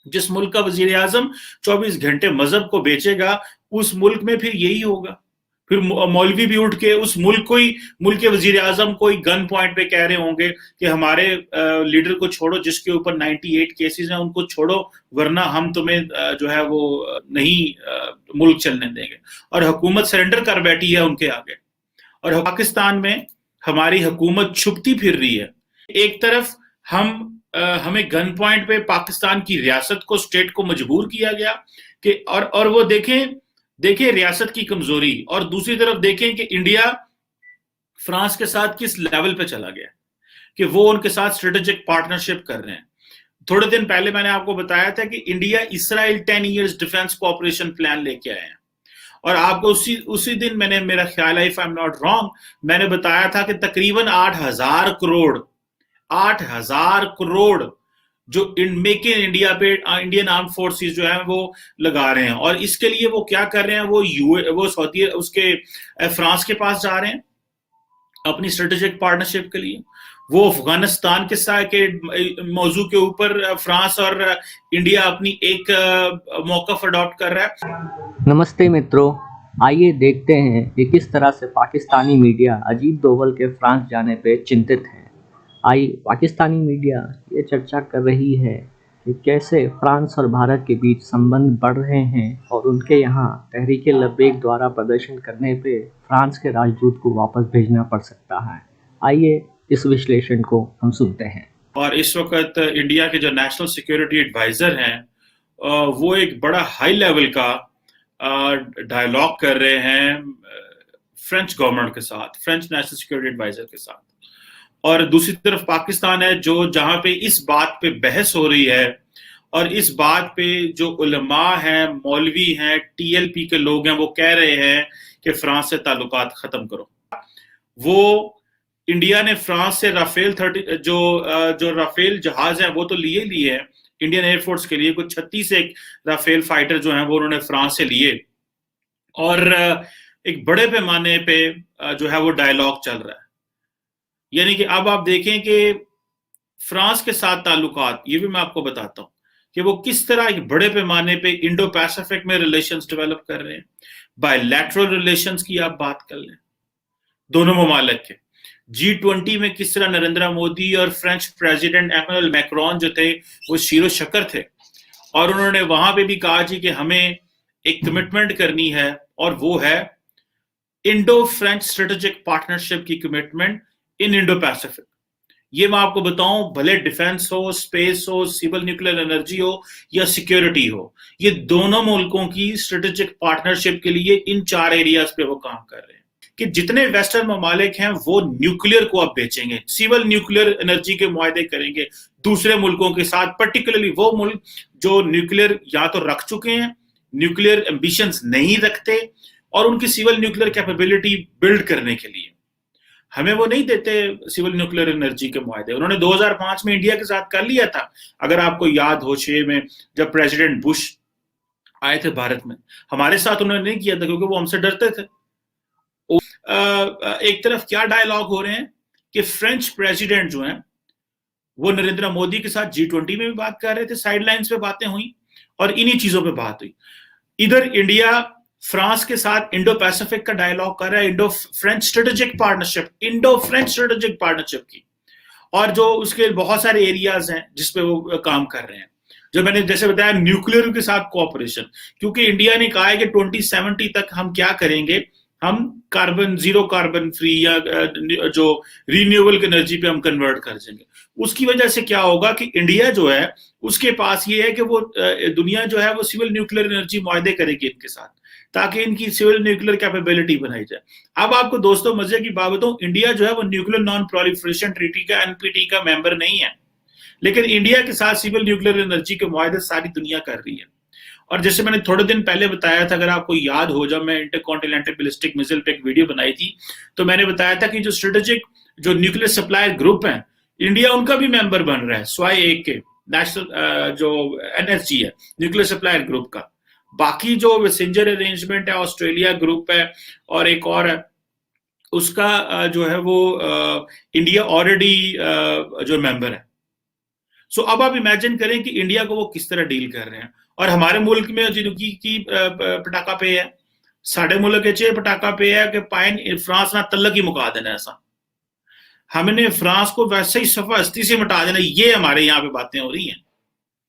जिस मुल्क का वजीर आजम 24 घंटे मजहब को बेचेगा, उस मुल्क में फिर यही होगा। फिर मौलवी भी उठ के उस मुल्क के वजीर आजम को गन पॉइंट पे कह रहे होंगे कि हमारे लीडर को छोड़ो, जिसके ऊपर 98 केसेस हैं उनको छोड़ो, वरना हम तुम्हें जो है वो नहीं मुल्क चलने देंगे। और हुकूमत सरेंडर कर बैठी है उनके आगे। और पाकिस्तान में हमारी हुकूमत छुपती फिर रही है। एक तरफ हमें गन पॉइंट पे पाकिस्तान की रियासत को, स्टेट को मजबूर किया गया कि और वो देखें रियासत की कमजोरी, और दूसरी तरफ देखें कि इंडिया फ्रांस के साथ किस लेवल पे चला गया कि वो उनके साथ स्ट्रेटेजिक पार्टनरशिप कर रहे हैं। थोड़े दिन पहले मैंने आपको बताया था कि India Israel 10 years defence cooperation plan लेके आए हैं। और आपको उसी दिन मैंने, मेरा ख्याल है if I am not wrong, मैंने बताया था कि तकरीबन 8,000 करोड़ जो मेक इन इंडिया पे इंडियन आर्म फोर्सेस जो है वो लगा रहे हैं। और इसके लिए वो क्या कर रहे हैं, वो सऊदी उसके फ्रांस के पास जा रहे हैं अपनी स्ट्रेटेजिक पार्टनरशिप के लिए। वो अफगानिस्तान के साथ के मौजू के ऊपर फ्रांस और इंडिया अपनी एक मौकफ अडॉप्ट कर रहा है। नमस्ते मित्रों, आइए देखते हैं कि किस तरह से पाकिस्तानी मीडिया अजीत डोभाल के फ्रांस जाने पे चिंतित है। पाकिस्तानी मीडिया ये चर्चा कर रही है कि कैसे फ्रांस और भारत के बीच संबंध बढ़ रहे हैं और उनके यहाँ तहरीके लब्बैक द्वारा प्रदर्शन करने पे फ्रांस के राजदूत को वापस भेजना पड़ सकता है। आइए इस विश्लेषण को हम सुनते हैं। और इस वक्त इंडिया के जो नेशनल सिक्योरिटी एडवाइजर हैं वो एक बड़ा हाई लेवल का डायलॉग कर रहे हैं फ्रेंच गवर्नमेंट के साथ, फ्रेंच नेशनल सिक्योरिटी एडवाइजर के साथ। और दूसरी तरफ पाकिस्तान है जो जहां पे इस बात पे बहस हो रही है, और इस बात पे जो उलमा हैं, मौलवी हैं, टीएलपी के लोग हैं, वो कह रहे हैं कि फ्रांस से ताल्लुकात खत्म करो। वो इंडिया ने फ्रांस से राफेल जो राफेल जहाज है वो तो लिए हैं इंडियन एयरफोर्स के लिए, कुछ 36 एक राफेल फाइटर जो हैं वो उन्होंने फ्रांस से लिए। और एक बड़े पैमाने पे जो है वो डायलॉग चल रहा है। यानी कि अब आप देखें कि फ्रांस के साथ ताल्लुकात, ये भी मैं आपको बताता हूं कि वो किस तरह एक बड़े पैमाने पे इंडो पैसिफिक में रिलेशंस डेवलप कर रहे हैं। बायलैटरल रिलेशंस की आप बात कर लें दोनों ममालिक के। G20 में किस तरह नरेंद्र मोदी और फ्रेंच प्रेसिडेंट एमेनुअल मैक्रोन जो थे वो शीरो शक्कर थे, और उन्होंने वहां पे भी कहा जी कि हमें एक कमिटमेंट करनी है, और वो है इंडो फ्रेंच स्ट्रेटेजिक पार्टनरशिप की कमिटमेंट इन इंडो पैसिफिक। ये मैं आपको बताऊं, भले डिफेंस हो, स्पेस हो, सिविल न्यूक्लियर एनर्जी हो या सिक्योरिटी हो, ये दोनों मुल्कों की स्ट्रेटेजिक पार्टनरशिप के लिए इन 4 एरियाज पे वो काम कर रहे हैं कि जितने वेस्टर्न ममालिक हैं वो न्यूक्लियर को अब बेचेंगे, सिविल न्यूक्लियर एनर्जी के मुआहदे करेंगे दूसरे मुल्कों के साथ, पर्टिकुलरली वो मुल्क जो न्यूक्लियर या तो रख चुके हैं, न्यूक्लियर एम्बिशंस नहीं रखते, और उनकी सिविल न्यूक्लियर कैपेबिलिटी बिल्ड करने के लिए हमें वो नहीं देते सिविल न्यूक्लियर एनर्जी के मुआहदे। उन्होंने 2005 में इंडिया के साथ कर लिया था, अगर आपको याद हो, 6 में जब प्रेसिडेंट बुश आए थे भारत में। हमारे साथ उन्होंने नहीं किया था क्योंकि वो हमसे डरते थे। एक तरफ क्या डायलॉग हो रहे हैं कि फ्रेंच प्रेसिडेंट जो हैं वो नरेंद्र मोदी के साथ G20 में भी बात कर रहे थे, साइडलाइंस पे बातें हुई और इन्हीं चीजों पे बात हुई। इधर इंडिया फ्रांस के साथ इंडो पैसिफिक का डायलॉग कर रहा है, इंडो फ्रेंच स्ट्रेटेजिक पार्टनरशिप की, और जो उसके बहुत सारे एरियाज हैं जिसपे वो काम कर रहे हैं। जो मैंने जैसे बताया न्यूक्लियर के साथ कोऑपरेशन, क्योंकि इंडिया ने कहा है कि 2070 तक हम क्या करेंगे, हम जीरो कार्बन फ्री या जो रिन्यूएबल एनर्जी पे हम कन्वर्ट कर देंगे। उसकी वजह से क्या होगा कि इंडिया जो है उसके पास ये है कि वो दुनिया जो है वो सिविल न्यूक्लियर एनर्जी मुआहदे करेगी इनके साथ, ताकि इनकी सिविल न्यूक्लियर कैपेबिलिटी बनाई जाए। अब आपको दोस्तों मजे की बात बताऊं, इंडिया जो है वो न्यूक्लियर नॉन प्रोलिफरेशन ट्रीटी का, एनपीटी का मेंबर नहीं है, लेकिन इंडिया के साथ सिविल न्यूक्लियर एनर्जी के मुआहदे सारी दुनिया कर रही है। और जैसे मैंने थोड़े दिन पहले बताया था, अगर आपको याद हो, जब मैं इंटरकॉन्टिनेंटल बैलिस्टिक मिसाइल पे एक वीडियो बनाई थी, तो मैंने बताया था कि जो स्ट्रेटेजिक जो न्यूक्लियर सप्लायर ग्रुप है, इंडिया उनका भी मेंबर बन रहा है, स्वाई 1 के नेशनल जो एनएसजी है न्यूक्लियर सप्लायर ग्रुप का। बाकी जो मैसेंजर अरेंजमेंट है, ऑस्ट्रेलिया ग्रुप है और एक और है, उसका जो है वो इंडिया ऑलरेडी जो मेंबर है। सो अब आप इमेजिन करें कि इंडिया को वो किस तरह डील कर रहे हैं। और हमारे मुल्क में जिनकी की पटाखा पे है, साढ़े मुल्क के पटाखा पे है कि पाइन फ्रांस ना तल्लक ही मुका देना, ऐसा हमने फ्रांस को वैसे ही सफा हस्ती से मिटा देना, ये हमारे यहाँ पे बातें हो रही हैं।